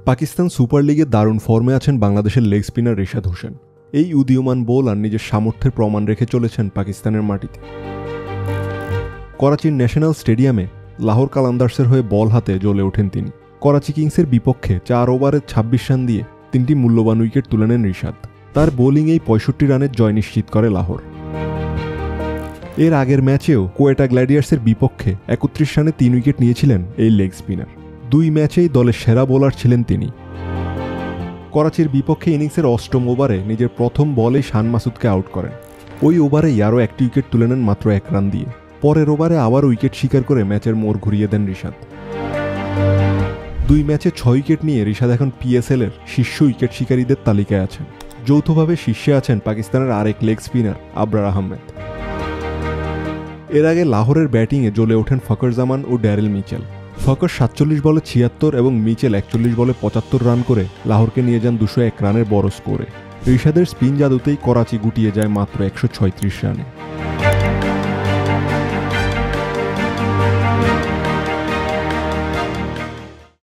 Pakistan super লিগে দারুণ ফর্মে আছেন বাংলাদেশের লেগ স্পিনার রিশাদ হোসেন। এই উদীয়মান বোলার নিজের সামর্থ্যের প্রমাণ রেখে চলেছেন পাকিস্তানের মাটিতে। করাচির ন্যাশনাল স্টেডিয়ামে লাহোর কালান্দার্সের হয়ে বল হাতে জ্বলে ওঠেন তিনি। করাচি কিংসের বিপক্ষে 4 ওভারে 26 রান দিয়ে 3টি মূল্যবান উইকেট তুলে নেন রিশাদ। তার বোলিংয়েই 65 রানের জয় নিশ্চিত করে লাহোর। এর আগের ম্যাচেও কোয়েটা গ্ল্যাডিয়ার্সের বিপক্ষে 31 রানে 3 উইকেট নিয়েছিলেন এই লেগ স্পিনার। 2 ম্যাচেই দলের সেরা বোলার ছিলেন তিনি। করাচির বিপক্ষে ইনিংসের 8ম ওভারে নিজের প্রথম বলেই শান মাসুদকে আউট করেন। ওই ওভারেই আরও 1টি উইকেট তুলে নেন মাত্র 1 রান দিয়ে। পরের ওভারে আবার উইকেট শিকার করে ম্যাচের মোড় ঘুরিয়ে দেন রিশাদ। 2 ম্যাচে 6 উইকেট নিয়ে রিশাদ এখন পিএসএল-এর শীর্ষ উইকেট শিকারীদের তালিকায় আছেন। যৌথভাবে শীর্ষে আছেন পাকিস্তানের আরেক লেগ স্পিনার আবরার আহমেদ। এর আগে লাহোরের ব্যাটিংয়ে জ্বলে ওঠেন ফখর জামান ও ড্যারেল মিচেল। ফখর 47 বলে 76 এবং মিচেল 41 বলে 75 রান করে লাহোরকে নিয়ে যান 201 রানের বড় স্কোরে। রিশাদের স্পিন জাদুতেই করাচি গুটিয়ে যায় মাত্র 136 রানে।